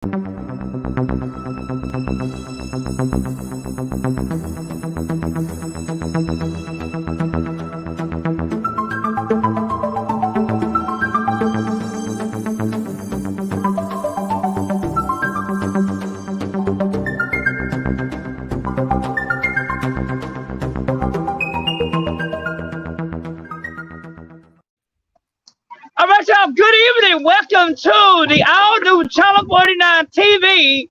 All right, y'all. Good evening. Welcome to the all-new Channel 49 TV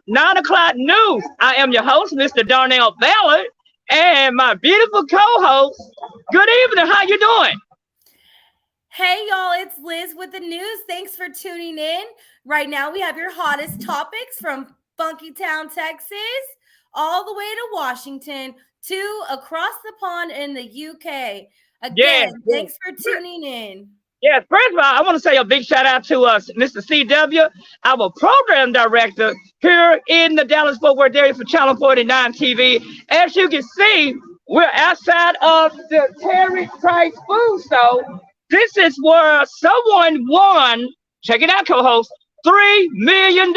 9 o'clock news. I am your host, Mr. Darnell Ballard, and my beautiful co-host. Good evening. How you doing? Hey, y'all. It's Liz with the news. Thanks for tuning in. Right now, we have your hottest topics from Funky Town, Texas, all the way to Washington, to across the pond in the UK. Again, thanks for tuning in. Yes, first of all, I want to say a big shout out to Mr. CW, our program director here in the Dallas-Fort Worth area for Channel 49 TV. As you can see, we're outside of the Terry Price Food Store. This is where someone won, check it out, co-host, $3 million.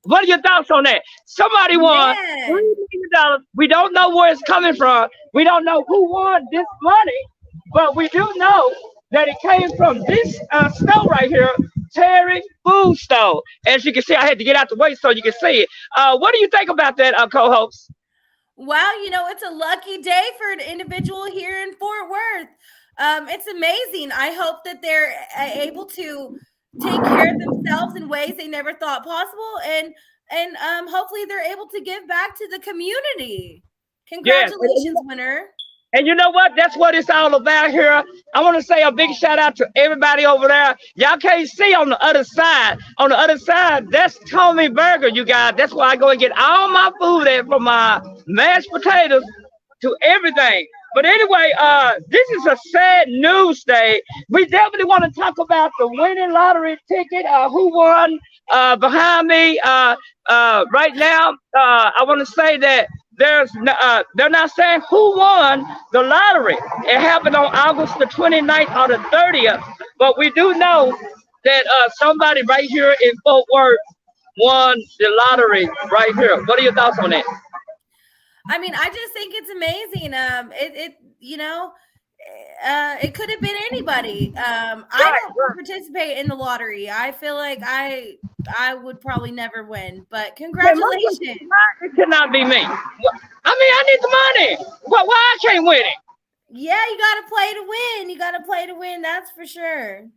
What are your thoughts on that? Somebody won $3 million. We don't know where it's coming from. We don't know who won this money, but we do know that it came from this store right here, Terry Food Store. As you can see, I had to get out the way so you can see it. What do you think about that, co-host? Wow, it's a lucky day for an individual here in Fort Worth. It's amazing. I hope that they're able to take care of themselves in ways they never thought possible, and hopefully they're able to give back to the community. Congratulations, winner. And you know what? That's what it's all about here. I want to say a big shout out to everybody over there. Y'all can't see on the other side. On the other side, that's Tommy Burger, you guys. That's where I go and get all my food at, from my mashed potatoes to everything. But anyway, this is a sad news day. We definitely want to talk about the winning lottery ticket. Who won? Behind me right now, I want to say that they're not saying who won the lottery. It happened on August the 29th or the 30th, but we do know that somebody right here in Fort Worth won the lottery right here. What are your thoughts on that? I mean, I just think it's amazing. It could have been anybody. I don't participate in the lottery. I feel like I would probably never win, but congratulations. It cannot be me. I mean, I need the money. Why I can't win it? Yeah, you got to play to win. You got to play to win. That's for sure.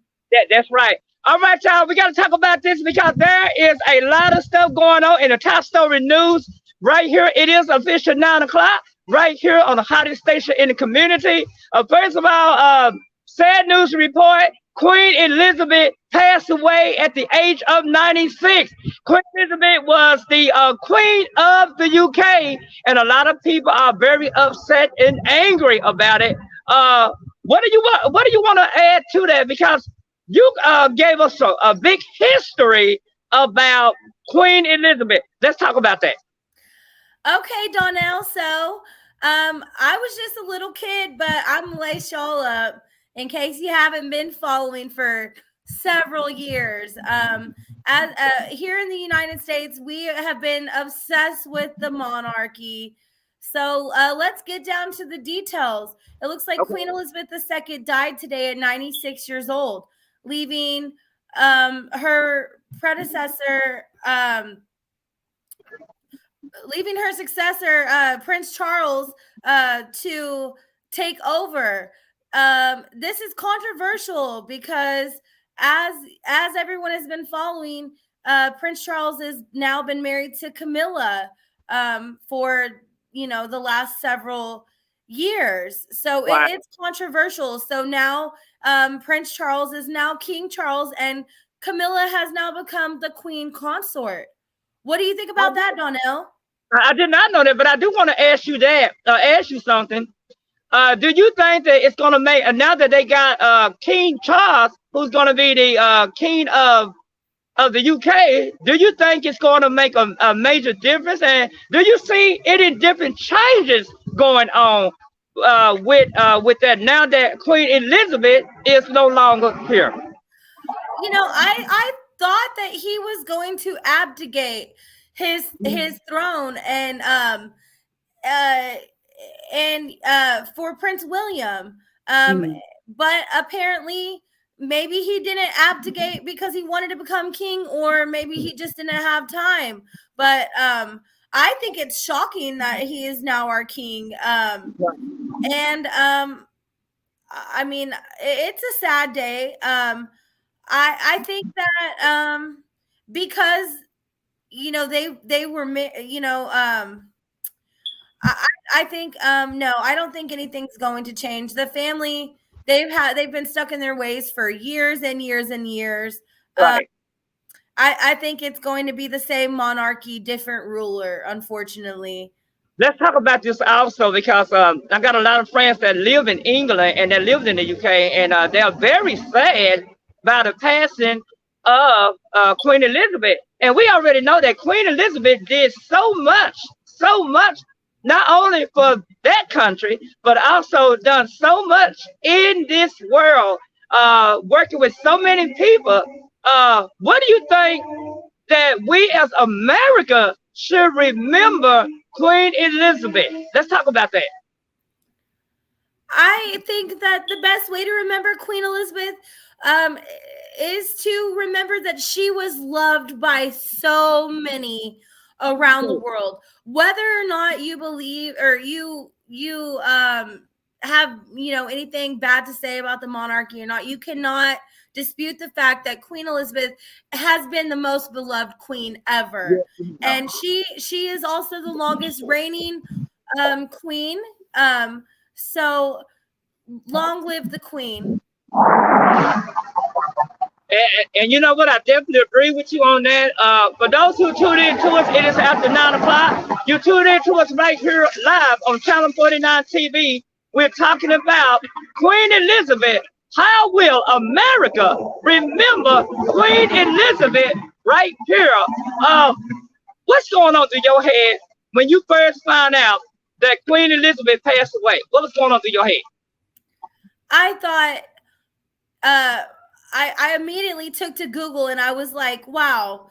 That's right. All right, y'all. We got to talk about this because there is a lot of stuff going on in the top story news right here. It is official 9 o'clock. Right here on the hottest station in the community. First of all, sad news report. Queen Elizabeth passed away at the age of 96. Queen Elizabeth was the queen of the UK, and a lot of people are very upset and angry about it. What do you want to add to that? Because you gave us a big history about Queen Elizabeth. Let's talk about that. Okay, Donnell. So, I was just a little kid, but I'm gonna lace y'all up in case you haven't been following for several years. Here in the United States, we have been obsessed with the monarchy. So let's get down to the details. It looks like Queen Elizabeth II died today at 96 years old, leaving her predecessor. Leaving her successor, Prince Charles, to take over. This is controversial because, as everyone has been following, Prince Charles has now been married to Camilla for the last several years. So it's controversial. So now Prince Charles is now King Charles, and Camilla has now become the Queen Consort. What do you think about that, Donnell? I did not know that, but I do want to ask you something. Do you think that it's going to make, now that they got King Charles, who's going to be the king of the UK, do you think it's going to make a major difference? And do you see any different changes going on with that now that Queen Elizabeth is no longer here? I thought that he was going to abdicate his throne uh for Prince William. But apparently maybe he didn't abdicate because he wanted to become king, or maybe he just didn't have time. But I think it's shocking that he is now our king. And I mean, it's a sad day. I think that because they were I think no, I don't think anything's going to change. The family, they've been stuck in their ways for years and years and years. Right. I think it's going to be the same monarchy, different ruler, unfortunately. Let's talk about this also, because I got a lot of friends that live in England and that lived in the UK, and they're very sad by the passing of Queen Elizabeth. And we already know that Queen Elizabeth did so much, not only for that country, but also done so much in this world, working with so many people. What do you think that we as America should remember Queen Elizabeth? Let's talk about that. I think that the best way to remember Queen Elizabeth is to remember that she was loved by so many around the world. Whether or not you believe, or you have anything bad to say about the monarchy or not, you cannot dispute the fact that Queen Elizabeth has been the most beloved queen ever. And she is also the longest reigning queen. So long live the queen. And you know what? I definitely agree with you on that. For those who tune in to us, it is after 9 o'clock. You tune in to us right here live on Channel 49 TV. We're talking about Queen Elizabeth. How will America remember Queen Elizabeth right here? What's going on through your head when you first found out that Queen Elizabeth passed away? What was going on through your head? I thought, I immediately took to Google and I was like, wow,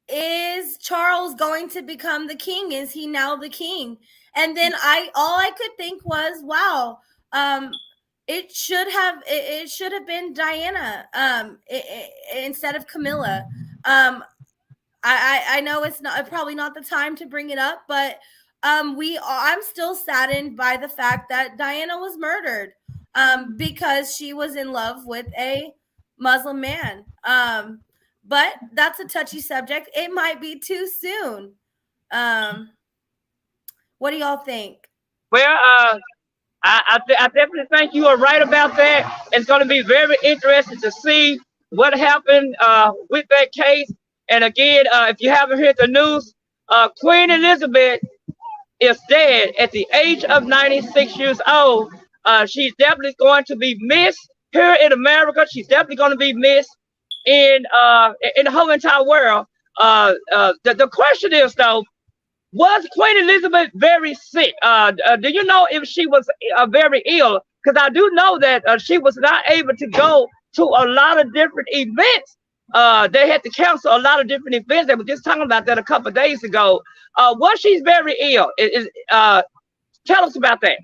is Charles going to become the king? Is he now the king? And then all I could think was, wow, it should have been Diana instead of Camilla. I know it's probably not the time to bring it up, but I'm still saddened by the fact that Diana was murdered because she was in love with a Muslim man. But that's a touchy subject. It might be too soon. What do y'all think? Well, I definitely think you are right about that. It's going to be very interesting to see what happened with that case. And again, if you haven't heard the news, Queen Elizabeth is dead at the age of 96 years old. She's definitely going to be missed here in America. She's definitely going to be missed in the whole entire world. The question is, though, was Queen Elizabeth very sick? Do you know if she was very ill? Because I do know that she was not able to go to a lot of different events. They had to cancel a lot of different events. They were just talking about that a couple of days ago. Was she very ill? Tell us about that.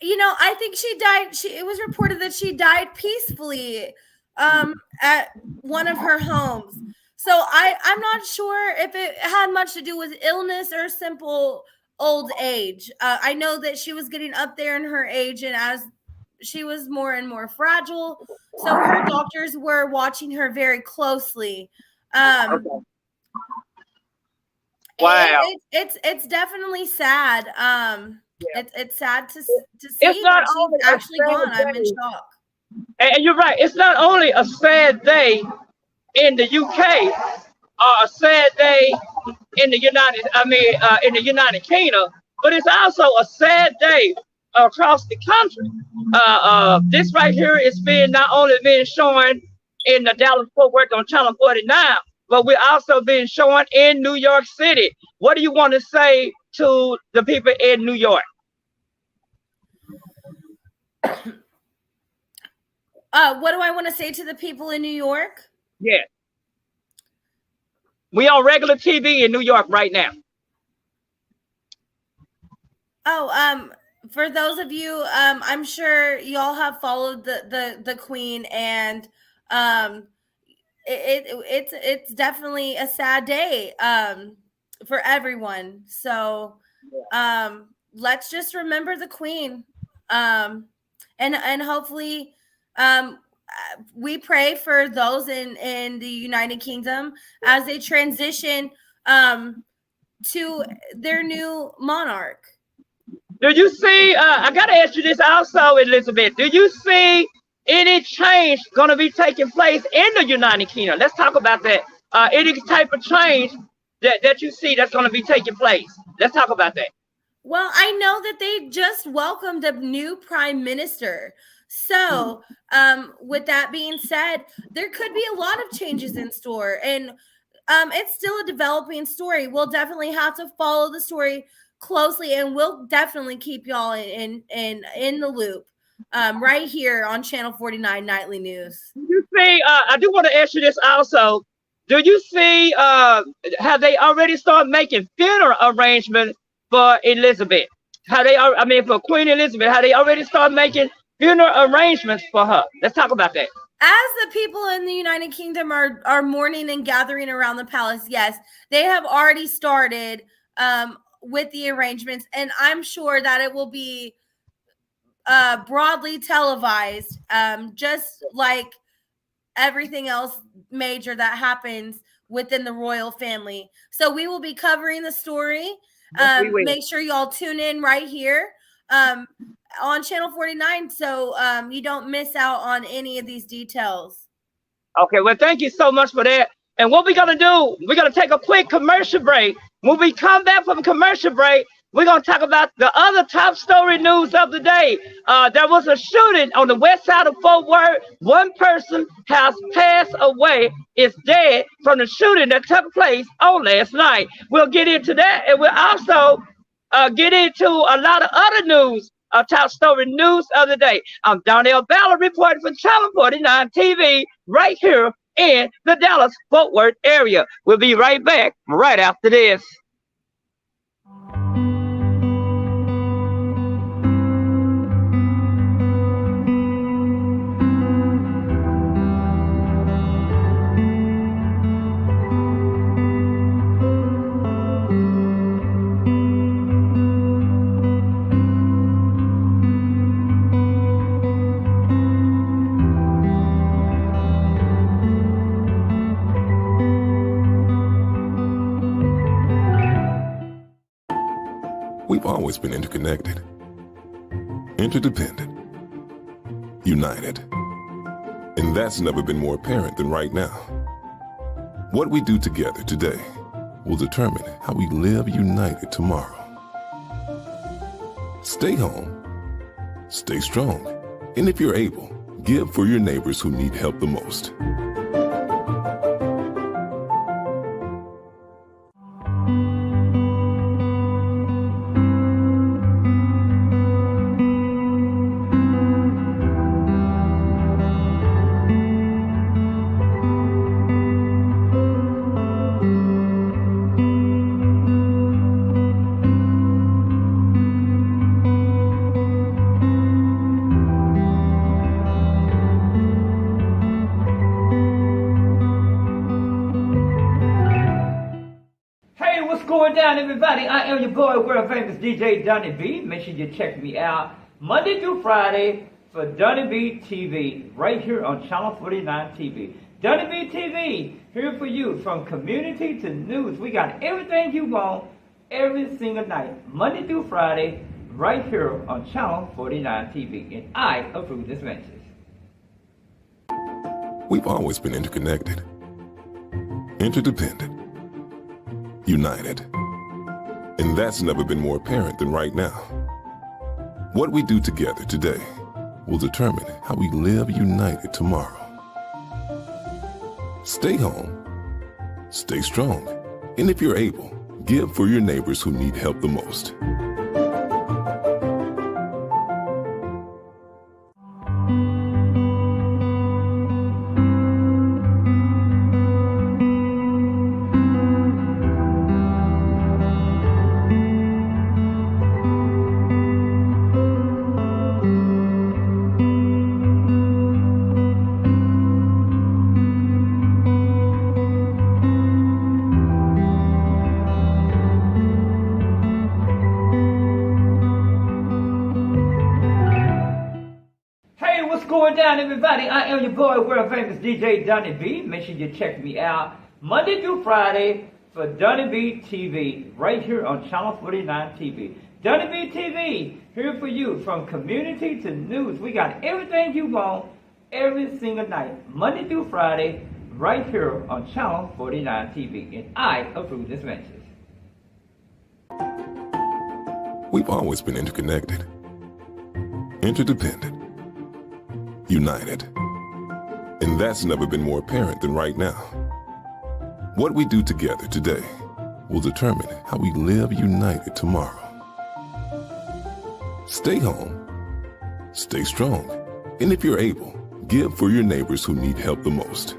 I think she died. It was reported that she died peacefully at one of her homes. So I'm not sure if it had much to do with illness or simple old age. I know that she was getting up there in her age, and as she was more and more fragile, so her doctors were watching her very closely. Okay. Wow. It's definitely sad. It's sad to see it's not that she's actually gone. I'm in shock. And you're right. It's not only a sad day in the UK, or a sad day in the United Kingdom, but it's also a sad day across the country. This right here is not only being shown in the Dallas-Fort Worth on Channel 49, but we're also being shown in New York City. What do you want to say to the people in New York? What do I want to say to the people in New York? Yeah. We on regular TV in New York right now. Oh, for those of you, I'm sure y'all have followed the Queen, and it's definitely a sad day for everyone. So let's just remember the Queen, and hopefully we pray for those in the United Kingdom as they transition to their new monarch. Do you see, I got to ask you this also, Elizabeth, do you see any change going to be taking place in the United Kingdom? Let's talk about that. Any type of change that you see that's going to be taking place? Let's talk about that. Well, I know that they just welcomed a new prime minister. So, with that being said, there could be a lot of changes in store, and it's still a developing story. We'll definitely have to follow the story closely, and we'll definitely keep y'all in the loop right here on Channel 49 Nightly News. You see, I do want to ask you this also. Do you see, have they already started making funeral arrangements for Elizabeth? For Queen Elizabeth, have they already started making funeral arrangements for her? Let's talk about that. As the people in the United Kingdom are mourning and gathering around the palace, yes, they have already started with the arrangements, and I'm sure that it will be broadly televised, just like everything else major that happens within the royal family. So we will be covering the story. Make sure y'all tune in right here on Channel 49 so you don't miss out on any of these details. Okay, well, thank you so much for that. And what we're going to do, we're going to take a quick commercial break. When we come back from commercial break, we're going to talk about the other top story news of the day. There was a shooting on the west side of Fort Worth. One person has passed away, is dead from the shooting that took place on last night. We'll get into that, and we'll also get into a lot of other news, top story news of the day. I'm Donnell Ballard reporting for Channel 49 TV right here in the Dallas-Fort Worth area. We'll be right back right after this. We've always been interconnected, interdependent, united. And that's never been more apparent than right now. What we do together today will determine how we live united tomorrow. Stay home, stay strong, and if you're able, give for your neighbors who need help the most. Everybody, I am your boy, world famous DJ Donnie B. Make sure you check me out Monday through Friday for Donnie B TV right here on Channel 49 TV. Donnie B TV, here for you from community to news. We got everything you want every single night, Monday through Friday, right here on Channel 49 TV. And I approve this message. We've always been interconnected, interdependent, united. And that's never been more apparent than right now. What we do together today will determine how we live united tomorrow. Stay home, stay strong, and if you're able, give for your neighbors who need help the most. going down, everybody? I am your boy, world famous DJ Donnie B. Make sure you check me out Monday through Friday for Donnie B TV right here on Channel 49 TV. Donnie B TV, here for you from community to news. We got everything you want every single night, Monday through Friday, right here on Channel 49 TV. And I approve this message. We've always been interconnected, interdependent, united. And that's never been more apparent than right now. What we do together today will determine how we live united tomorrow. Stay home, stay strong, and if you're able, give for your neighbors who need help the most.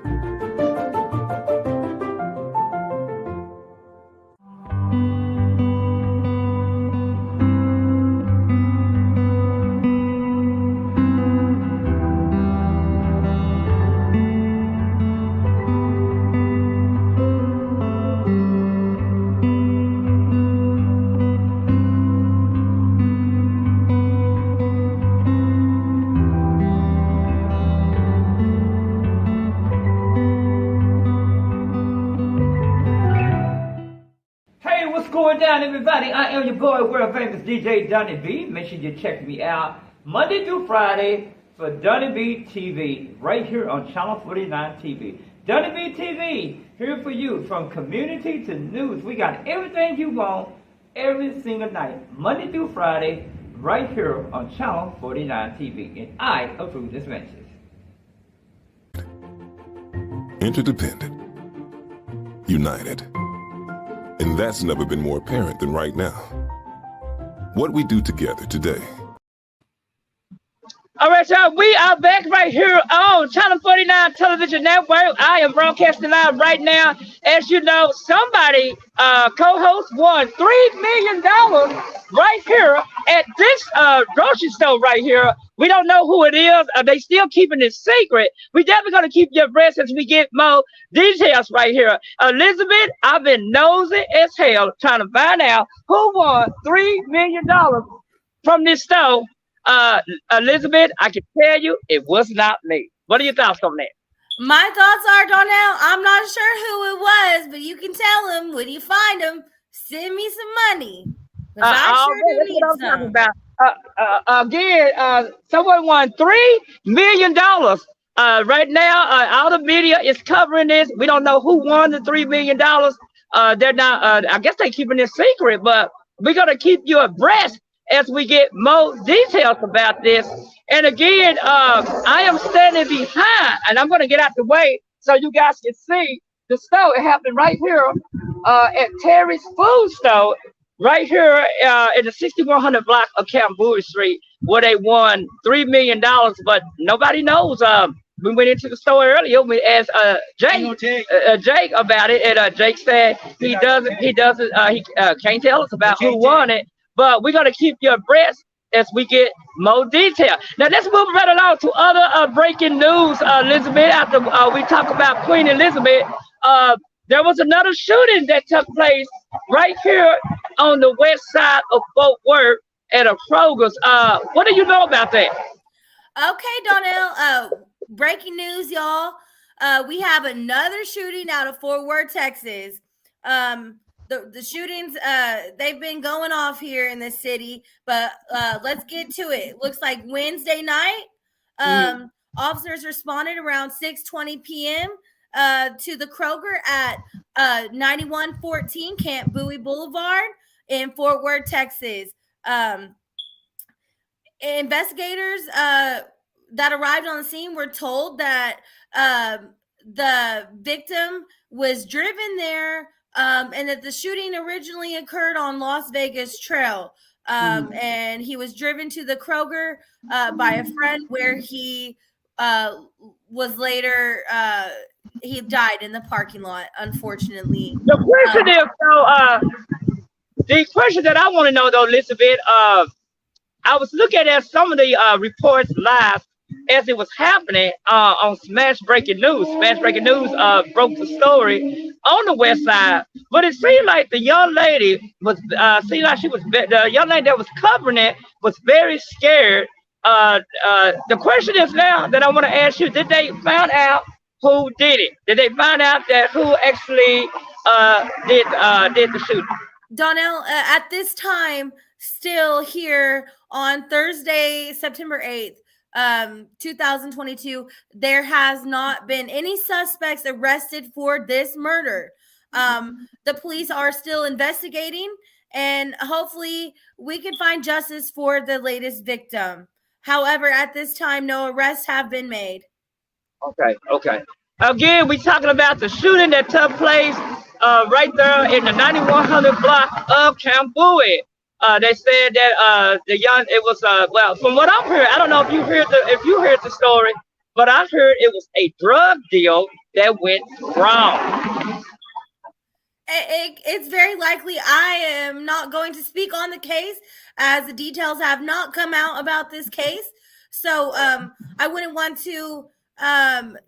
Down, everybody. I am your boy, world famous DJ Donnie B. Make sure you check me out Monday through Friday for Donnie B TV right here on Channel 49 TV. Donnie B TV, here for you from community to news. We got everything you want every single night, Monday through Friday, right here on Channel 49 TV. And I approve this message. Interdependent, united. And that's never been more apparent than right now. What we do together today. All right, y'all, we are back right here on Channel 49 Television Network. I am broadcasting live right now. As you know, somebody, co-host, won $3 million right here at this grocery store right here. We don't know who it is. They still keeping it secret. We definitely going to keep you abreast as we get more details right here. Elizabeth, I've been nosy as hell trying to find out who won $3 million from this store. Elizabeth, I can tell you it was not me. What are your thoughts on that? My thoughts are, Donnell, I'm not sure who it was, but you can tell him when you find him, send me some money. I sure do need some. About. Again, someone won $3 million. Right now, all the media is covering this. We don't know who won the $3 million. They're not. I guess they're keeping it secret, but we're gonna keep you abreast as we get more details about this. And again, I am standing behind, and I'm gonna get out the way so you guys can see the store. It happened right here at Terry's Food Store. Right here in the 6100 block of Camp Bowie Street, where they won $3 million, but nobody knows. We went into the store earlier. We asked Jake about it, and Jake said he can't tell us about who won it. But we're gonna keep you abreast as we get more detail. Now let's move right along to other breaking news, Elizabeth. After we talk about Queen Elizabeth, there was another shooting that took place right here on the west side of Fort Worth at a Kroger's. What do you know about that? Okay, Donnell. Breaking news, y'all. We have another shooting out of Fort Worth, Texas. The shootings, they've been going off here in the city, but let's get to it. Looks like Wednesday night, officers responded around 6:20 p.m. To the Kroger at 9114 Camp Bowie Boulevard in Fort Worth, Texas. Investigators that arrived on the scene were told that the victim was driven there and that the shooting originally occurred on Las Vegas Trail. And he was driven to the Kroger by a friend where he was later he died in the parking lot, unfortunately. The question is, the question that I want to know, though, Elizabeth, I was looking at some of the reports live as it was happening on Smash Breaking News. Smash Breaking News broke the story on the west side, but it seemed like the young lady was, the young lady that was covering it was very scared The question is now that I want to ask you: did they find out who did it? Did they find out that who actually did the shooting? Donnell, at this time, still here on Thursday, September 8th, 2022, there has not been any suspects arrested for this murder. The police are still investigating, and hopefully we can find justice for the latest victim. However, at this time, no arrests have been made. Okay, okay. Again, we talking about the shooting that took place right there in the 9100 block of Camp Bowie. They said that it was well, from what I've heard, I don't know if you heard the story, but I heard it was a drug deal that went wrong. It's very likely. I am not going to speak on the case as the details have not come out about this case. So I wouldn't want to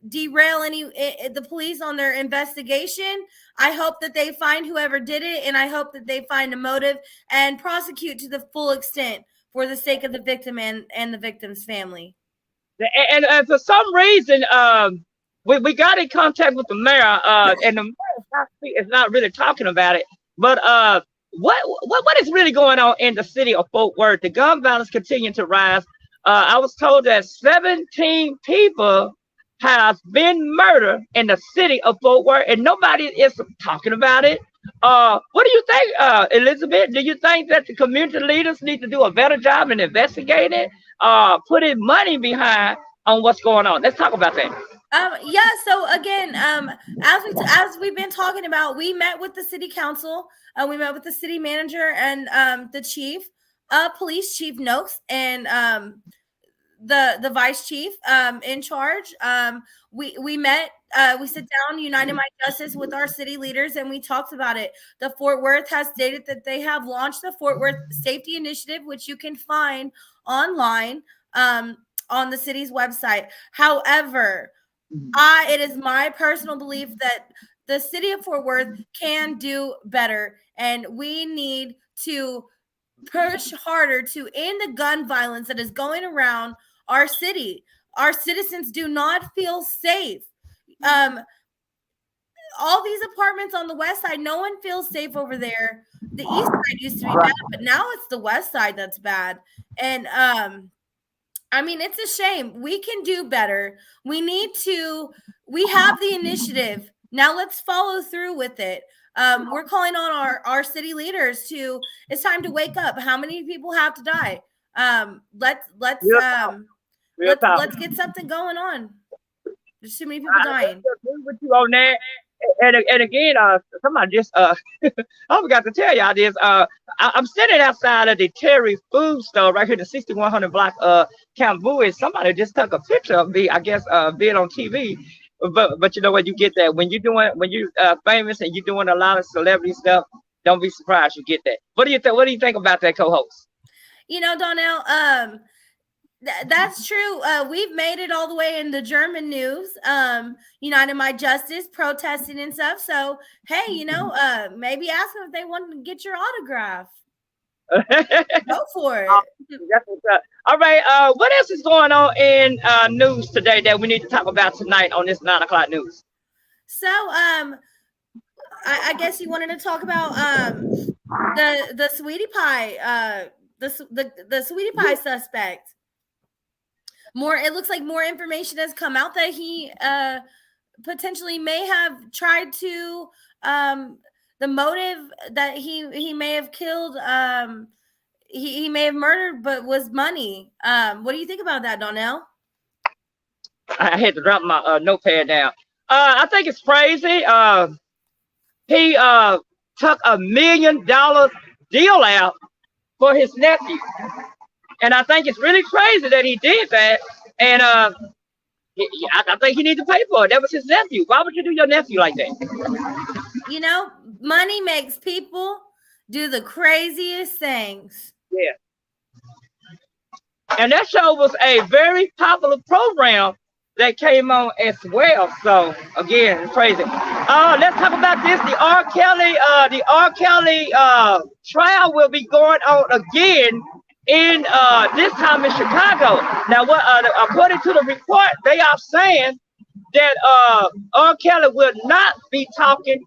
derail the police on their investigation. I hope that they find whoever did it, and I hope that they find a motive and prosecute to the full extent for the sake of the victim and the victim's family. And for some reason, we got in contact with the mayor, and the mayor is not really talking about it. But what is really going on in the city of Fort Worth? The gun violence continuing to rise. I was told that 17 people have been murdered in the city of Fort Worth, and nobody is talking about it. What do you think, Elizabeth? Do you think that the community leaders need to do a better job in investigating, putting money behind on what's going on? Let's talk about that. Yeah. So again, as we've been talking about, we met with the city council. We met with the city manager and the chief, police chief Noakes, and the vice chief in charge. We met. We sit down, United My Justice, with our city leaders, and we talked about it. The Fort Worth has stated that they have launched the Fort Worth Safety Initiative, which you can find online on the city's website. However, it is my personal belief that the city of Fort Worth can do better, and we need to push harder to end the gun violence that is going around our city. Our citizens do not feel safe. All these apartments on the west side, no one feels safe over there. The east side used to be bad, but now it's the west side that's bad. And I mean, it's a shame. We can do better. We have the initiative. Now let's follow through with it. We're calling on our city leaders it's time to wake up. How many people have to die? Let's get something going on. There's too many people dying. I agree with you on that. And again, somebody just I forgot to tell y'all this. I'm sitting outside of the Terry food store right here, the 6100 block Camp Bowie. Somebody just took a picture of me, I guess, being on TV. But you know what, you get that when you're famous and you're doing a lot of celebrity stuff. Don't be surprised you get that. What do you think? What do you think about that, co-host? You know, Donnell, that's true. We've made it all the way in the German news. United My Justice protesting and stuff. So hey, maybe ask them if they want to get your autograph. Go for it. That's what's up. All right. What else is going on in news today that we need to talk about tonight on this 9 o'clock news? So I guess you wanted to talk about the sweetie pie, the sweetie pie suspect. It looks like more information has come out that he potentially may have tried to the motive that he may have killed he may have murdered, but was money. What do you think about that, Donnell? I had to drop my notepad down. I think it's crazy. He took $1 million deal out for his nephew. And I think it's really crazy that he did that. And I think he needs to pay for it. That was his nephew. Why would you do your nephew like that? Money makes people do the craziest things. Yeah. And that show was a very popular program that came on as well. So again, it's crazy. Let's talk about this. The R. Kelly trial will be going on again in this time in Chicago. Now, what according to the report, they are saying that R. Kelly will not be talking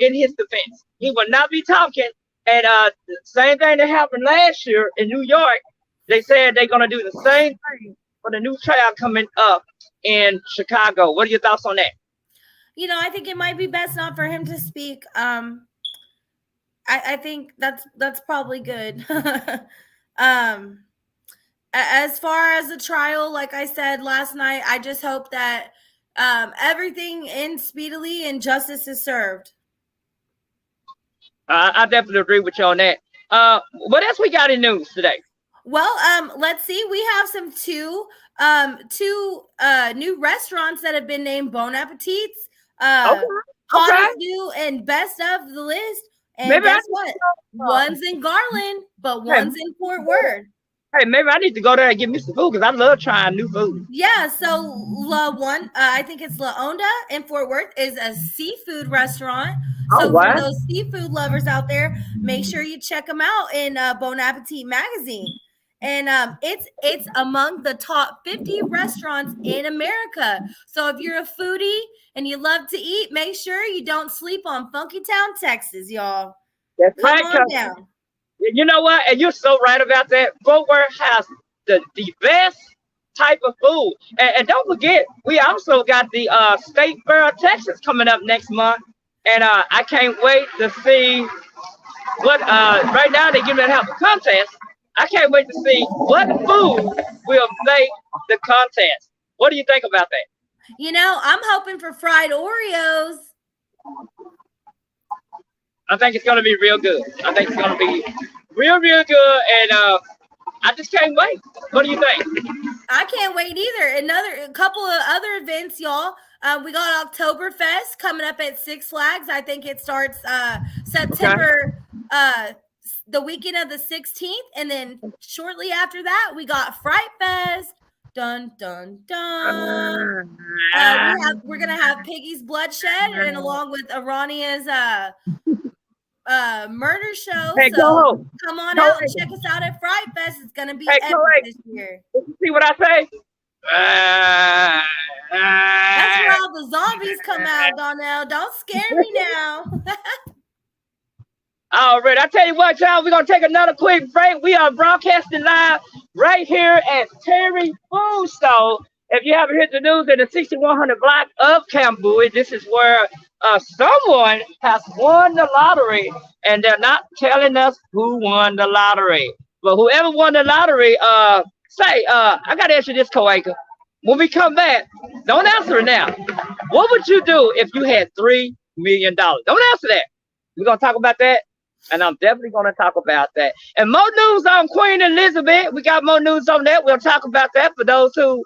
in his defense. He will not be talking. And the same thing that happened last year in New York, they said they're gonna do the same thing for the new trial coming up in Chicago. What are your thoughts on that? I think it might be best not for him to speak. I think that's probably good. As far as the trial, like I said last night, I just hope that everything ends speedily and justice is served. I definitely agree with you on that. What else we got in news today? Well, let's see. We have two new restaurants that have been named Bon Appetits. Hottest new and best of the list. And maybe guess what? One's in Garland, but one's in Fort Worth. Hey, maybe I need to go there and get me some food because I love trying new food. Yeah, so I think it's La Onda in Fort Worth, is a seafood restaurant. So for those seafood lovers out there, make sure you check them out in Bon Appetit magazine. And it's among the top 50 restaurants in America. So if you're a foodie and you love to eat, make sure you don't sleep on Funky Town, Texas, y'all. That's right, Come on down. You know what? And you're so right about that. Fort Worth has the best type of food. And don't forget, we also got the State Fair of Texas coming up next month. And I can't wait to see what, right now they're getting ready to have a contest. I can't wait to see what food will make the contest. What do you think about that? I'm hoping for fried Oreos. I think it's going to be real good. I think it's going to be real good. And I just can't wait. What do you think? I can't wait either. A couple of other events, y'all. We got Oktoberfest coming up at Six Flags. I think it starts September, the weekend of the 16th. And then shortly after that, we got Fright Fest. Dun, dun, dun. We're going to have Piggy's Bloodshed and along with Arania's murder show. Hey, so come on out and check us out at Fright Fest. It's going to be epic this year. See what I say? That's where all the zombies come out, Donnell. Don't scare me now. All right, I tell you what, y'all, we're going to take another quick break. We are broadcasting live right here at Terry Food Store. If you haven't heard the news, in the 6100 block of Camp Bowie, this is where someone has won the lottery, and they're not telling us who won the lottery. But whoever won the lottery, I got to ask you this, Coaker. When we come back, don't answer it now. What would you do if you had $3 million? Don't answer that. We're going to talk about that. And I'm definitely going to talk about that. And more news on Queen Elizabeth. We got more news on that. We'll talk about that for those who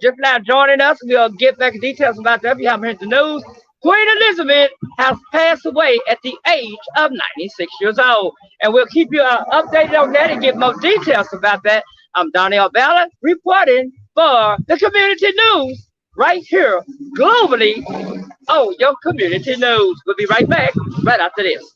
just now joining us. We'll get back to details about that if you haven't heard the news. Queen Elizabeth has passed away at the age of 96 years old. And we'll keep you updated on that and get more details about that. I'm Donnell Ballard reporting for the community news right here globally on your community news. We'll be right back right after this.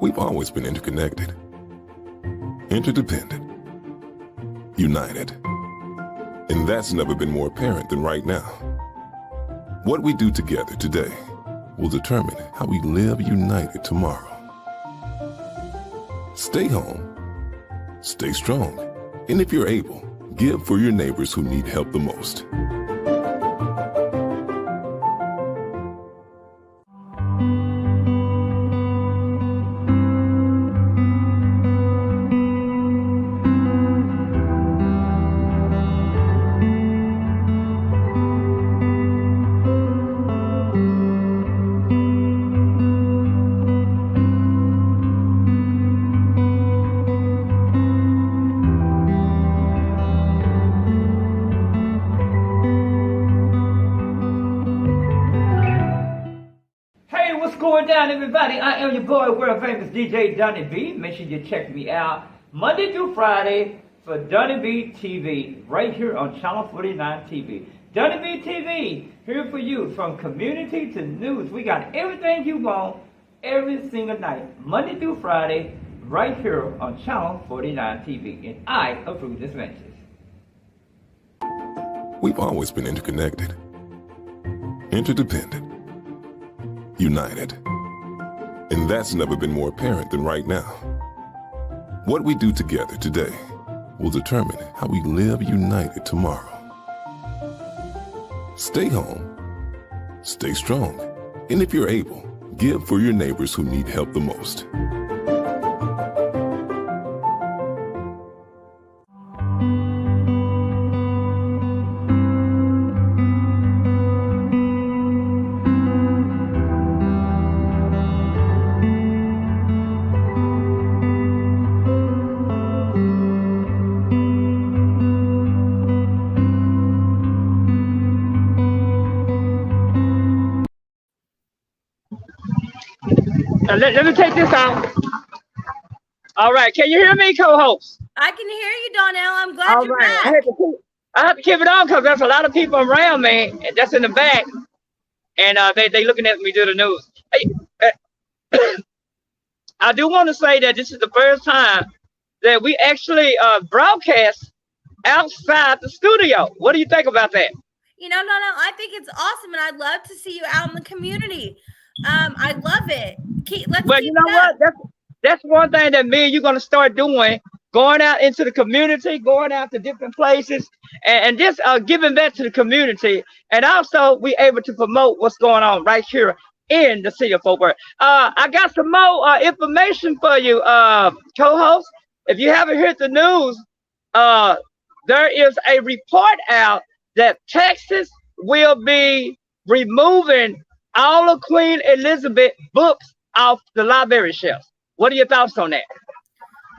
We've always been interconnected, interdependent, united. And that's never been more apparent than right now. What we do together today will determine how we live united tomorrow. Stay home, stay strong, and if you're able, give for your neighbors who need help the most. going down, everybody? I am your boy, world famous DJ Donnie B. Make sure you check me out Monday through Friday for Donnie B TV, right here on Channel 49 TV. Donnie B TV, here for you, from community to news. We got everything you want every single night, Monday through Friday, right here on Channel 49 TV. And I approve this message. We've always been interconnected, interdependent, united. And that's never been more apparent than right now. What we do together today will determine how we live united tomorrow. Stay home, stay strong, and if you're able, give for your neighbors who need help the most. Now, let me take this out. All right, can you hear me, co-host? I can hear you, Donnell. I'm glad you're back. I have to keep it on because there's a lot of people around me that's in the back, and they looking at me do the news. Hey, I do want to say that this is the first time that we actually broadcast outside the studio. What do you think about that? You know, Donnell, I think it's awesome, and I'd love to see you out in the community. I love it. Well, you know what? That's one thing that me and you're gonna start doing, going out into the community, going out to different places, and just giving back to the community, and also we able to promote what's going on right here in the city of Fort Worth. I got some more information for you, co-host. If you haven't heard the news, there is a report out that Texas will be removing all of Queen Elizabeth books off the library shelves. What are your thoughts on that?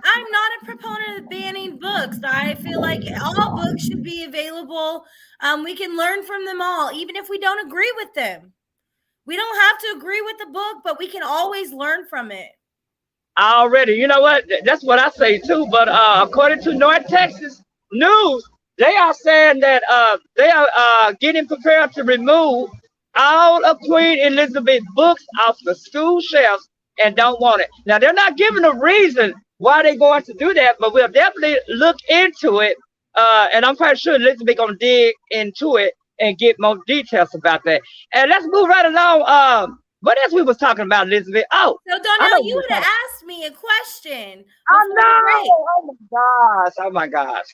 I'm not a proponent of banning books. I feel like all books should be available. We can learn from them all, even if we don't agree with them. We don't have to agree with the book, but we can always learn from it. Already, you know what? That's what I say too. But according to North Texas News, they are saying that they are getting prepared to remove all of Queen Elizabeth books off the school shelves and don't want it. Now, they're not giving a reason why they're going to do that, but we'll definitely look into it. And I'm quite sure Elizabeth going to dig into it and get more details about that. And let's move right along. What else we was talking about, Elizabeth? Oh, so Donnell, you would have asked me a question. Oh, no. Oh, my gosh. Oh, my gosh.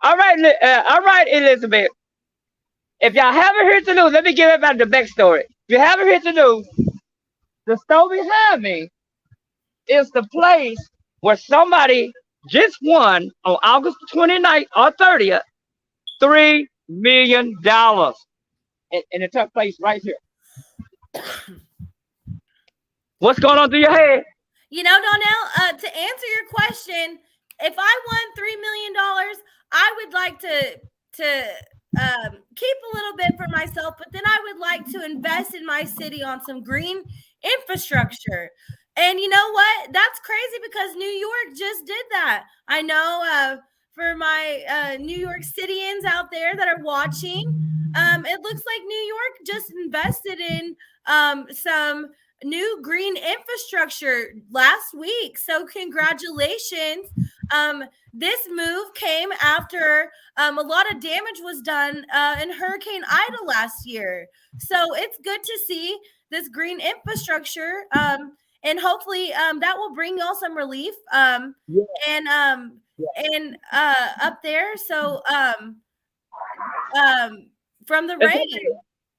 All right, Elizabeth. If y'all haven't heard the news, let me give everybody the backstory. If you haven't heard the news, the store behind me is the place where somebody just won on August 29th or 30th, $3 million. And it took place right here. What's going on through your head? You know, Donnell, to answer your question, if I won $3 million, I would like to keep a little bit for myself, but then I would like to invest in my city on some green infrastructure. And you know what? That's crazy because New York just did that. I know for my New York Cityans out there that are watching, it looks like New York just invested in some new green infrastructure last week. So congratulations. This move came after a lot of damage was done in Hurricane Ida last year. So it's good to see this green infrastructure, and hopefully that will bring y'all some relief and up there. So from the rain.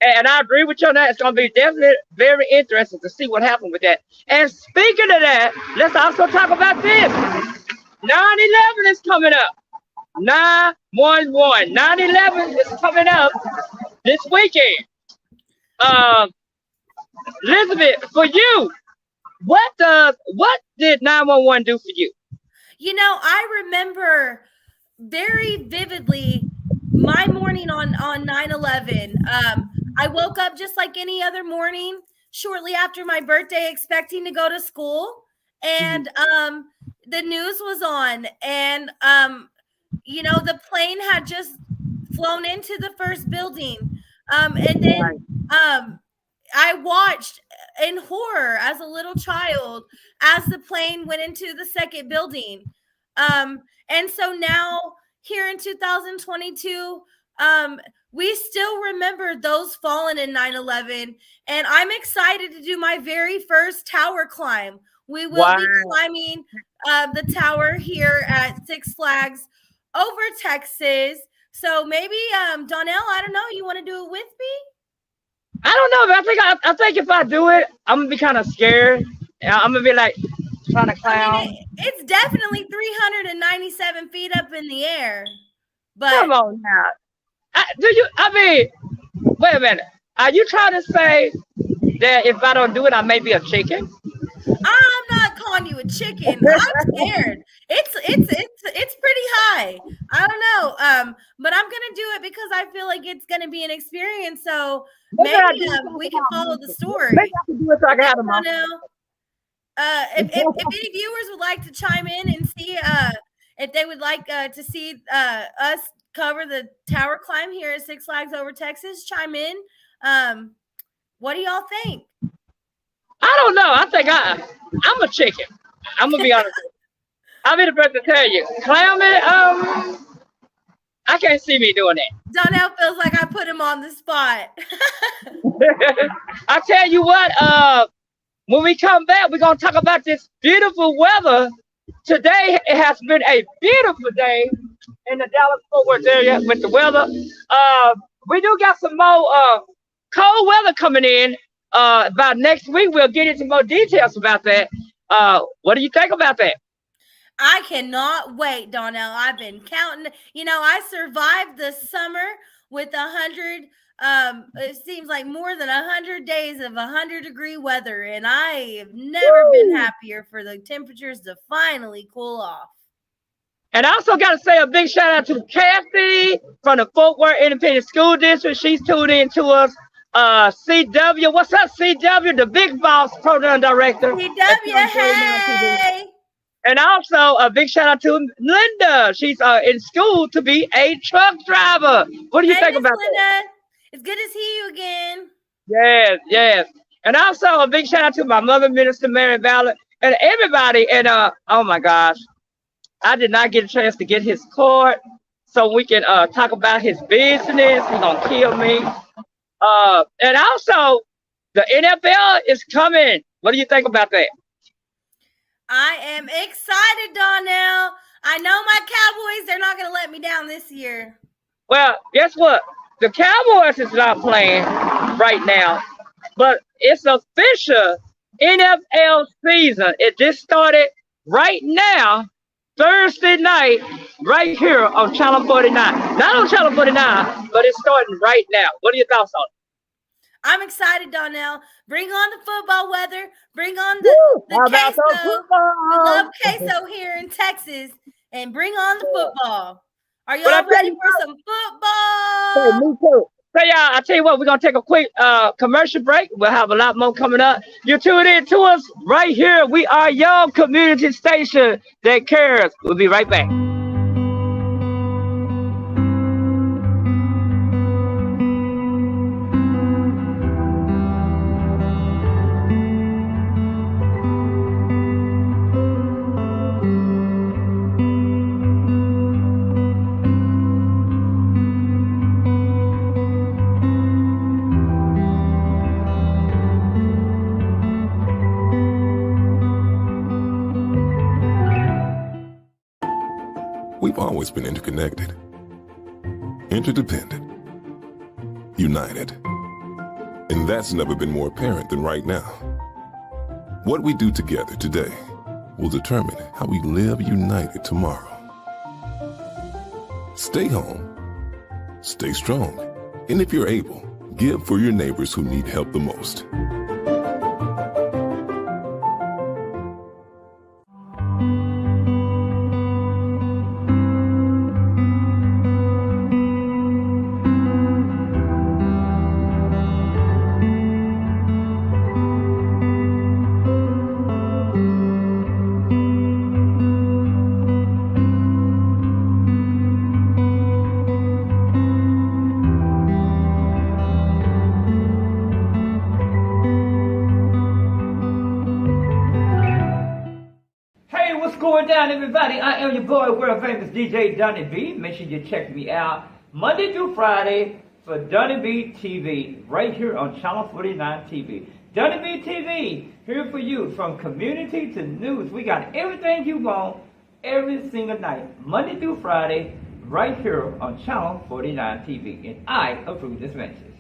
And I agree with you on that. It's going to be definitely very interesting to see what happened with that. And speaking of that, let's also talk about this. 9/11 is coming up. 9/11. 9/11 is coming up this weekend. Elizabeth, for you, what did 911 do for you? You know, I remember very vividly my morning on 9/11. I woke up just like any other morning, shortly after my birthday, expecting to go to school, and the news was on, and the plane had just flown into the first building, and then I watched in horror as a little child as the plane went into the second building. And so now here in 2022, we still remember those fallen in 9/11, and I'm excited to do my very first tower climb. We will be climbing the tower here at Six Flags over Texas. So maybe Donnell, I don't know, you want to do it with me? I don't know, but I think if I do it, I'm gonna be kind of scared. I'm gonna be like trying to clown. I mean, it's definitely 397 feet up in the air. But come on now. Wait a minute. Are you trying to say that if I don't do it, I may be a chicken? I'm not calling you a chicken. I'm scared. It's pretty high. I don't know. But I'm gonna do it because I feel like it's gonna be an experience. So maybe we can follow the story. Maybe I can do it so I can have a mom. If any viewers would like to chime in and see if they would like to see us cover the tower climb here at Six Flags Over Texas, chime in. What do y'all think? I don't know. I think I'm a chicken. I'm gonna be honest with you. I'll be the first to tell you. Clown it, I can't see me doing that. Donnell feels like I put him on the spot. I tell you what, when we come back, we're gonna talk about this beautiful weather. Today it has been a beautiful day in the Dallas-Fort Worth area with the weather. We do got some more cold weather coming in. About next week, we'll get into more details about that. What do you think about that? I cannot wait, Donnell. I've been counting. I survived the summer with 100. It seems like more than 100 days of 100-degree weather, and I have never been happier for the temperatures to finally cool off. And I also got to say a big shout out to Kathy from the Fort Worth Independent School District. She's tuned in to us. CW, what's up, CW? The Big Boss Program Director. CW, hey! And also a big shout out to Linda. She's in school to be a truck driver. What do you think about Linda? That? It's good to see you again. Yes. And also a big shout out to my mother, Minister Mary Ballard, and everybody. And oh my gosh, I did not get a chance to get his card so we can talk about his business. He's gonna kill me. And also the NFL is coming. What do you think about that? I am excited, Donnell. I know my Cowboys, they're not gonna let me down this year. Well, guess what? The Cowboys is not playing right now, but it's official NFL season. It just started right now, Thursday night, right here on Channel 49. Not on Channel 49, but it's starting right now. What are your thoughts on it? I'm excited, Donnell. Bring on the football weather. Bring on the queso. We love queso here in Texas. And bring on the football. Are y'all ready for some football? Hey, me too. So, y'all, I tell you what, we're going to take a quick commercial break. We'll have a lot more coming up. You're tuned in to us right here. We are your community station that cares. We'll be right back. We've always been interconnected, interdependent, united. And that's never been more apparent than right now. What we do together today will determine how we live united tomorrow. Stay home, stay strong, and if you're able, give for your neighbors who need help the most. down, everybody. I am your boy, world famous DJ Donnie B. Make sure you check me out Monday through Friday for Donnie B TV right here on Channel 49 TV. Donnie B TV, here for you from community to news. We got everything you want every single night, Monday through Friday, right here on Channel 49 TV. And I approve this message.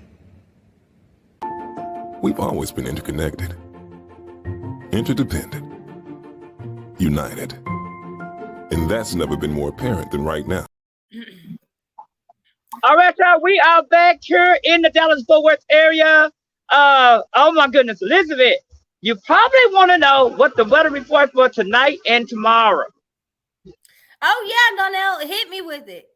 We've always been interconnected, interdependent, united. And that's never been more apparent than right now. All right, y'all, we are back here in the Dallas-Fort Worth area. Oh my goodness, Elizabeth, you probably want to know what the weather report for tonight and tomorrow. Oh yeah, Donnell, hit me with it.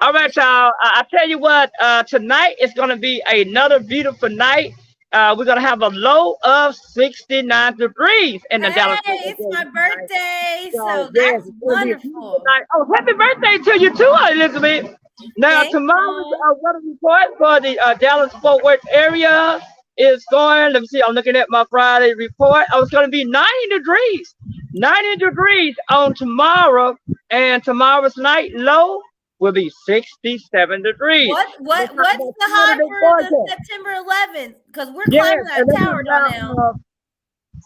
All right, y'all, I tell you what, tonight is going to be another beautiful night. We're going to have a low of 69 degrees in the Dallas-Fort Worth area. It's my birthday, so that's wonderful. Oh, happy birthday to you too, Elizabeth. Now, tomorrow's weather report for the Dallas-Fort Worth area is going, let me see, I'm looking at my Friday report. Oh, it's going to be 90 degrees. 90 degrees on tomorrow, and tomorrow's night low will be 67 degrees. What's the high for the September 11th? Because we're climbing that tower now.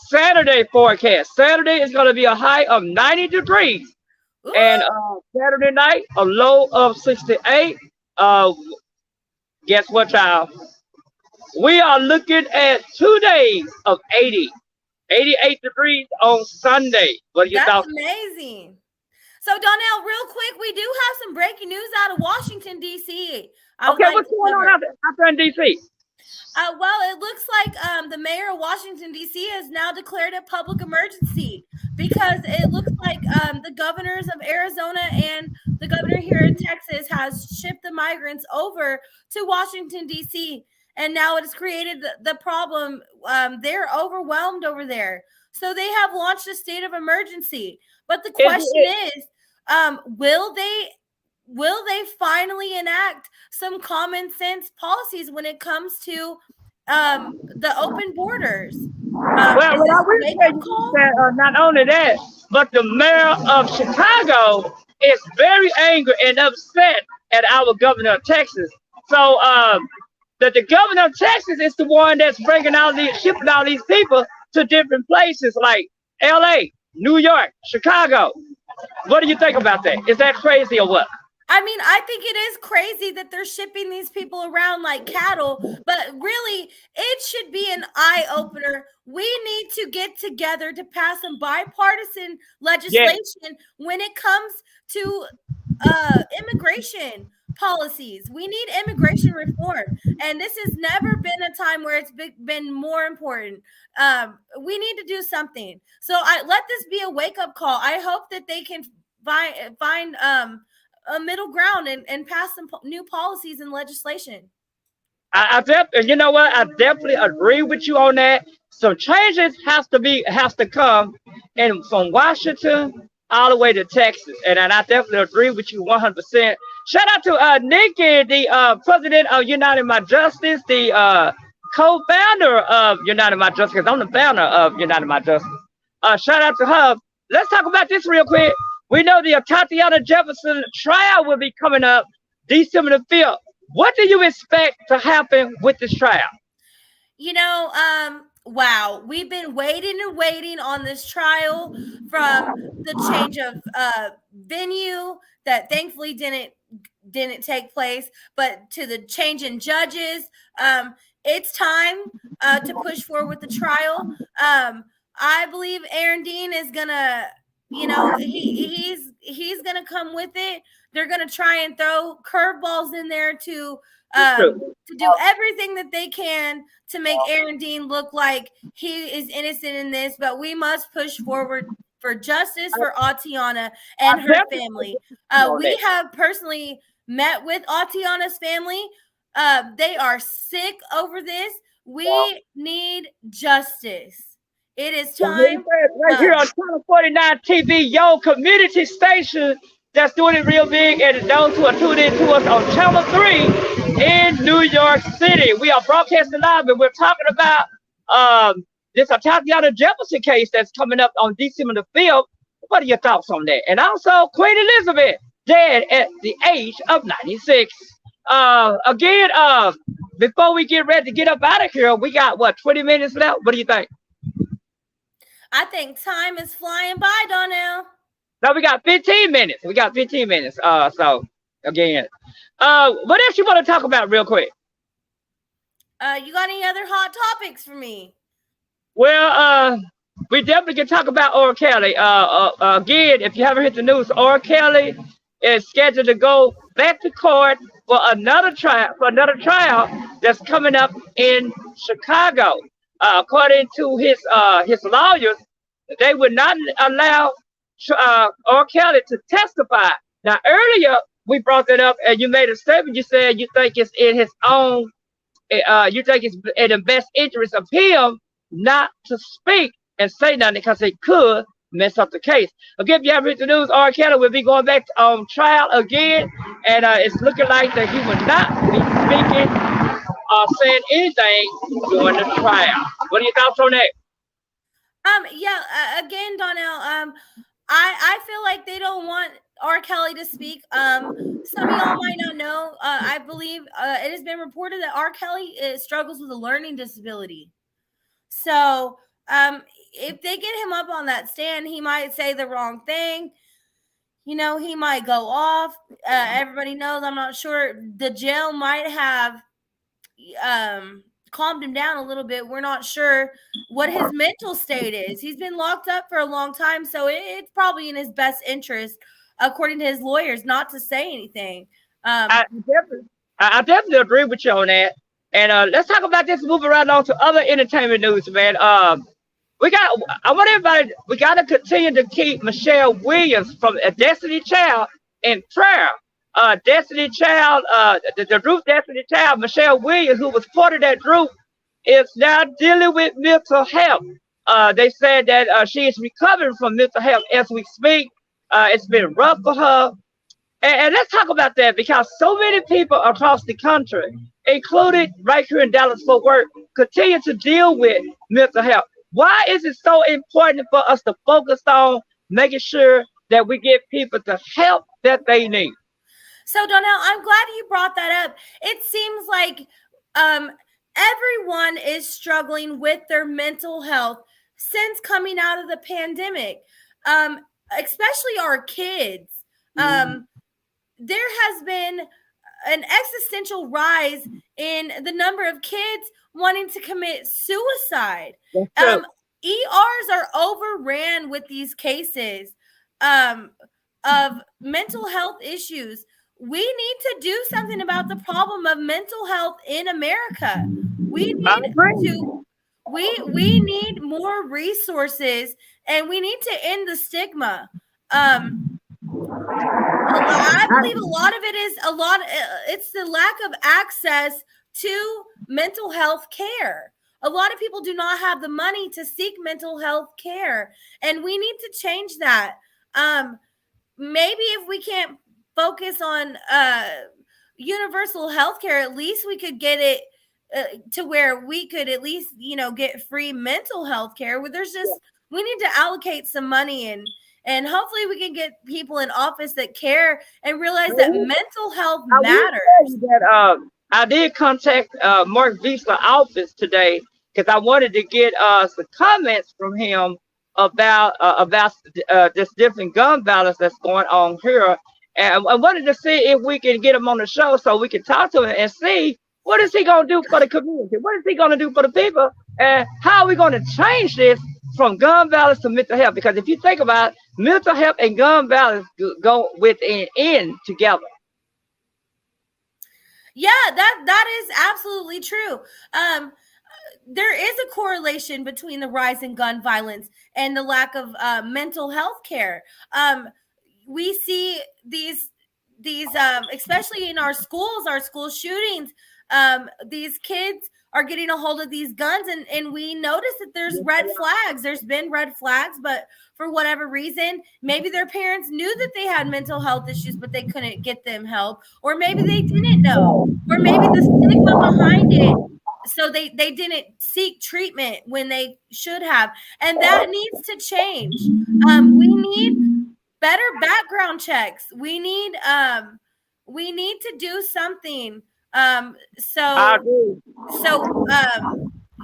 Saturday forecast. Saturday is going to be a high of 90 degrees. Ooh. And Saturday night, a low of 68. Guess what, y'all? We are looking at 2 days of 88 degrees on Sunday. What do you think? That's amazing. So, Donnell, real quick, we do have some breaking news out of Washington, D.C. Okay, what's going on out there in D.C.? Well, it looks like the mayor of Washington, D.C. has now declared a public emergency because it looks like the governors of Arizona and the governor here in Texas has shipped the migrants over to Washington, D.C., and now it has created the problem. They're overwhelmed over there. So they have launched a state of emergency. But the question is, will they finally enact some common sense policies when it comes to the open borders? Well, I will say that, not only that, but the mayor of Chicago is very angry and upset at our governor of Texas. So that the governor of Texas is the one that's shipping all these people to different places like LA, New York, Chicago. What do you think about that? Is that crazy or what? I mean, I think it is crazy that they're shipping these people around like cattle, but really, it should be an eye-opener. We need to get together to pass some bipartisan legislation when it comes to immigration policies. We need immigration reform, and this has never been a time where it's been more important. We need to do something. So let this be a wake-up call. I hope that they can find a middle ground and pass some new policies and legislation. You know what? I definitely agree with you on that. Some changes has to come, and from Washington all the way to Texas, and I definitely agree with you 100%. Shout out to Nikki, the president of United My Justice, the co-founder of United My Justice, because I'm the founder of United My Justice. Shout out to her. Let's talk about this real quick. We know the Tatiana Jefferson trial will be coming up December the 5th. What do you expect to happen with this trial? You know, wow, we've been waiting and waiting on this trial, from the change of venue that thankfully didn't take place, but to the change in judges. It's time to push forward with the trial. I believe Aaron Dean is gonna, he's gonna come with it. They're gonna try and throw curveballs in there to do everything that they can to make Aaron Dean look like he is innocent in this. But we must push forward for justice for Atiana and her family. We have personally met with Atiana's family. They are sick over this. We need justice. It is time. Right here on Channel 49 TV, your community station that's doing it real big, and those who are tuned in to us on Channel 3 in New York City. We are broadcasting live, and we're talking about this Tatiana Jefferson case that's coming up on December the 5th. What are your thoughts on that? And also, Queen Elizabeth dead at the age of 96. Again, before we get ready to get up out of here, we got what, 20 minutes left? What do you think? I think time is flying by, Donnell. No, we got 15 minutes. We got 15 minutes. So again, what else you want to talk about real quick? You got any other hot topics for me? Well, we definitely can talk about R. Kelly. Again, if you haven't heard the news, R. Kelly is scheduled to go back to court for another trial that's coming up in Chicago. According to his lawyers, they would not allow R. Kelly to testify. Now, earlier we brought that up, and you made a statement. You said you think it's in his own, you think it's in the best interest of him not to speak and say nothing because it could mess up the case. Again, if you haven't heard the news, R. Kelly will be going back on trial again, and it's looking like that he will not be speaking or saying anything during the trial. What are your thoughts on that? Again, Donnell, I feel like they don't want R. Kelly to speak. Some of y'all might not know. I believe it has been reported that R. Kelly struggles with a learning disability. So if they get him up on that stand, he might say the wrong thing. You know, he might go off. Everybody knows, I'm not sure. The jail might have calmed him down a little bit. We're not sure what his mental state is. He's been locked up for a long time, so it's probably in his best interest, according to his lawyers, not to say anything. I definitely agree with you on that. And let's talk about this, moving right on to other entertainment news, man. We got to continue to keep Michelle Williams from a Destiny Child in prayer. Destiny Child, the group Destiny Child, Michelle Williams, who was part of that group, is now dealing with mental health. They said that she is recovering from mental health as we speak. It's been rough for her. And let's talk about that, because so many people across the country, including right here in Dallas-Fort Worth, continue to deal with mental health. Why is it so important for us to focus on making sure that we give people the help that they need? So, Donnell, I'm glad you brought that up. It seems like everyone is struggling with their mental health since coming out of the pandemic, especially our kids. There has been an existential rise in the number of kids wanting to commit suicide. ERs are overran with these cases of mental health issues. We need to do something about the problem of mental health in America. We need more resources, and we need to end the stigma. I believe a lot of it is it's the lack of access to mental health care. A lot of people do not have the money to seek mental health care, and we need to change that. Maybe if we can't focus on universal health care, at least we could get it to where we could at least, get free mental health care. Where we need to allocate some money, and hopefully we can get people in office that care and realize that mental health matters. I did contact Mark Viesler's office today because I wanted to get some comments from him about this different gun violence that's going on here. And I wanted to see if we can get him on the show so we can talk to him and see what is he going to do for the community? What is he going to do for the people? And how are we going to change this from gun violence to mental health? Because if you think about it, mental health and gun violence go in together. Yeah, that is absolutely true. There is a correlation between the rise in gun violence and the lack of mental health care. We see these especially in our schools, our school shootings. These kids are getting a hold of these guns, and we notice that there's red flags. There's been red flags, but for whatever reason, maybe their parents knew that they had mental health issues, but they couldn't get them help, or maybe they didn't know, or maybe the stigma behind it so they didn't seek treatment when they should have, and that needs to change. We need better background checks. We need to do something. I agree.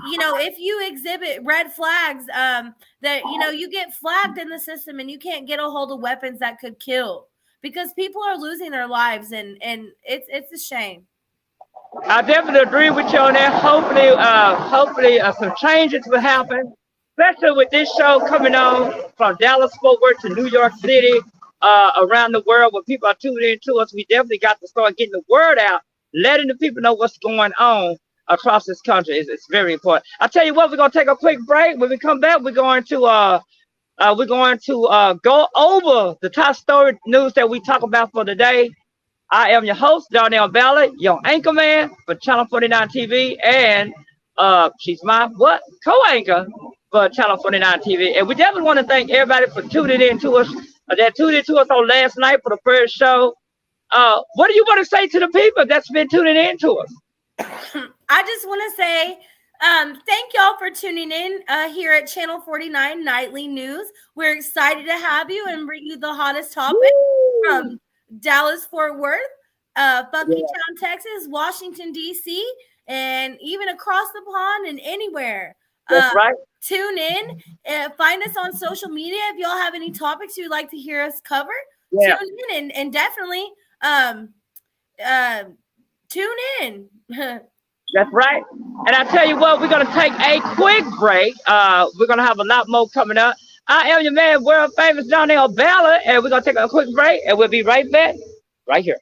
You know, if you exhibit red flags, that, you know, you get flagged in the system and you can't get a hold of weapons that could kill, because people are losing their lives, and it's a shame. I definitely agree with you on that. Hopefully, some changes will happen, especially with this show coming on from Dallas, Fort Worth to New York City, around the world, where people are tuning into us. We definitely got to start getting the word out, letting the people know what's going on across this country. It's very important. I tell you what, we're gonna take a quick break. When we come back, we're going to go over the top story news that we talk about for today. I am your host, Darnell Ballard, your anchor man for Channel 49 TV, and she's my co-anchor for Channel 49 TV. And we definitely want to thank everybody for tuning in to us. That tuned in to us on last night for the first show. What do you want to say to the people that's been tuning in to us? I just want to say thank y'all for tuning in here at Channel 49 Nightly News. We're excited to have you and bring you the hottest topic from Dallas, Fort Worth, Funkytown, Texas, Washington, D.C., and even across the pond and anywhere. That's right. Tune in and find us on social media. If y'all have any topics you'd like to hear us cover, tune in and definitely tune in. That's right. And I tell you what, we're going to take a quick break. We're going to have a lot more coming up. I am your man, world famous Darnell Ballard, and we're going to take a quick break, and we'll be right back, right here.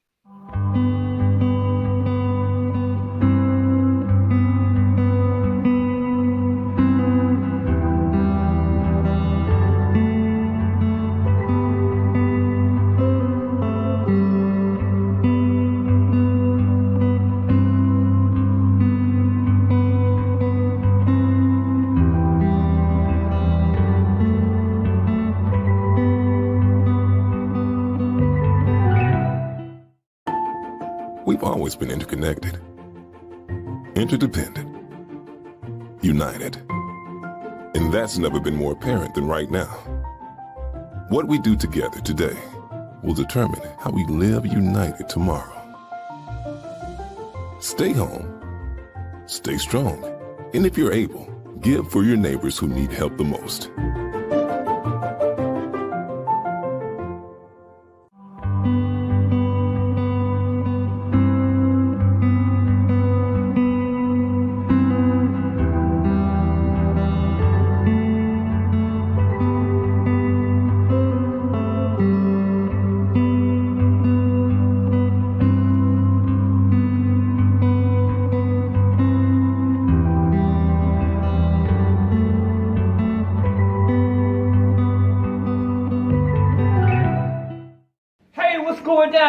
We've always been interconnected, interdependent, united. And that's never been more apparent than right now. What we do together today will determine how we live united tomorrow. Stay home, stay strong, and if you're able, give for your neighbors who need help the most.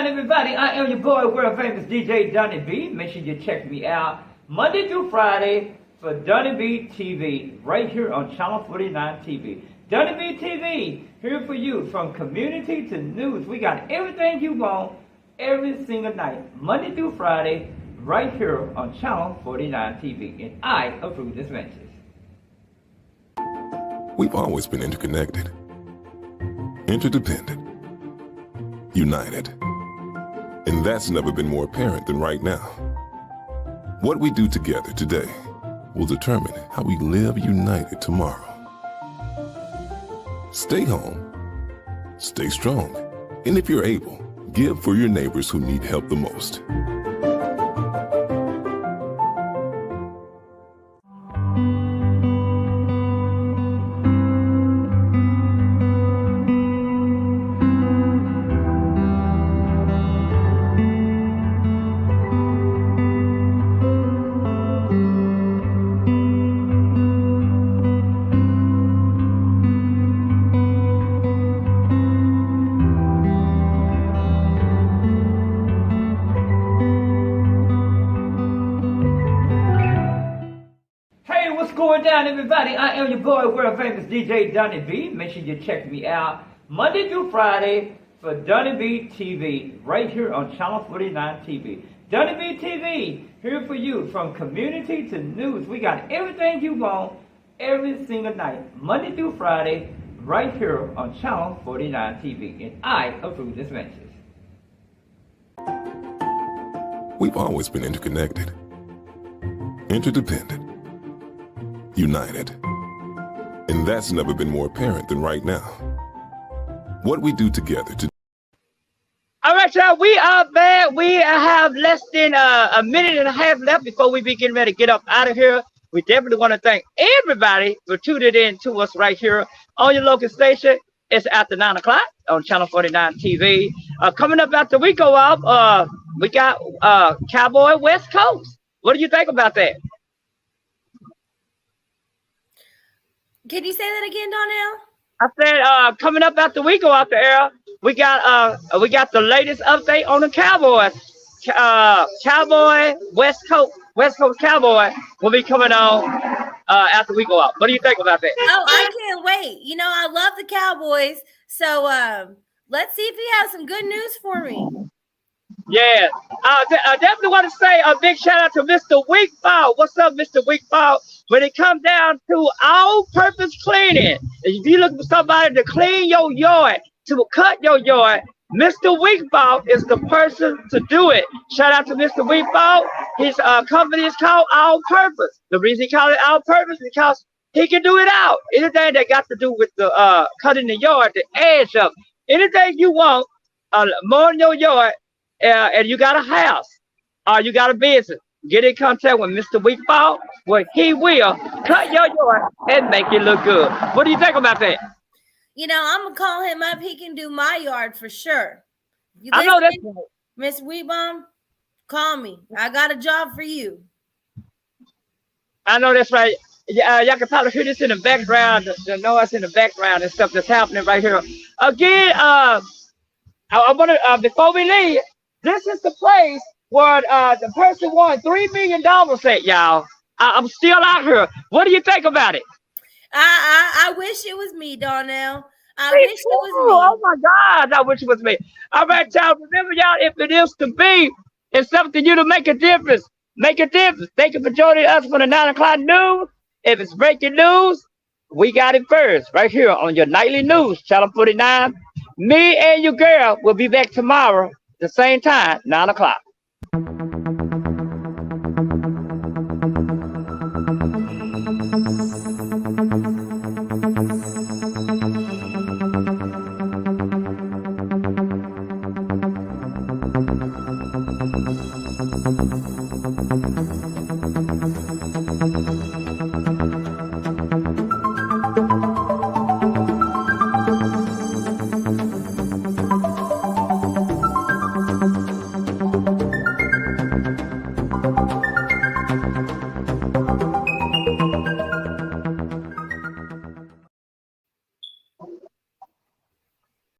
Everybody, I am your boy, world famous DJ Donnie B. Make sure you check me out Monday through Friday for Donnie B TV, right here on Channel 49 TV. Donnie B TV, here for you from community to news. We got everything you want every single night, Monday through Friday, right here on Channel 49 TV. And I approve this message. We've always been interconnected, interdependent, united. And that's never been more apparent than right now. What we do together today will determine how we live united tomorrow. Stay home, stay strong, and if you're able, give for your neighbors who need help the most. Everybody, I am your boy, world famous DJ Donnie B. Make sure you check me out Monday through Friday for Donnie B TV, right here on Channel 49 TV. Donnie B TV, Here for you, from community to news. We got everything you want every single night, Monday through Friday, right here on Channel 49 TV. And I approve this message. We've always been interconnected, interdependent, united. And that's never been more apparent than right now. What we do together to All right, y'all, we are back. We have less than a minute and a half left before we be getting ready to get up out of here. We definitely want to thank everybody for tuning in to us right here on your local station. It's after 9 o'clock on Channel 49 TV. Coming up after we go off, we got Cowboy West Coast. What do you think about that? Can you say that again, Donnell? I said, coming up after we go off the air, we got the latest update on the Cowboys. Cowboy West Coast Cowboy will be coming on after we go out. What do you think about that? Oh, I can't wait. You know, I love the Cowboys. So let's see if he has some good news for me. Yeah. I definitely want to say a big shout out to Mr. Weekfall. What's up, Mr. Weekfall? When it comes down to all-purpose cleaning, if you look for somebody to clean your yard, to cut your yard, Mr. Weekfall is the person to do it. Shout out to Mr. Weekfall. His company is called All Purpose. The reason he called it All Purpose is because he can do it out. Anything that got to do with the cutting the yard, the edge of anything you want, mowing your yard, and you got a house or you got a business, get in contact with Mr. Weekfall, where he will cut your yard and make it look good. What do you think about that? You know, I'm gonna call him up. He can do my yard for sure. You I know that's right. Miss Weebom, call me. I got a job for you. I know that's right. Y'all can probably hear this in the background, the noise in the background and stuff that's happening right here. Again, I want to, before we leave, this is the place where the person won $3 million at, y'all. I'm still out here. What do you think about it? I wish it was me, Donnell. I wish it was me. Oh my God, I wish it was me. All right, y'all. Remember, y'all, if it is to be, it's up to you to make a difference. Make a difference. Thank you for joining us for the 9 o'clock news. If it's breaking news, we got it first right here on your nightly news, Channel 49. Me and your girl will be back tomorrow, the same time, 9 o'clock.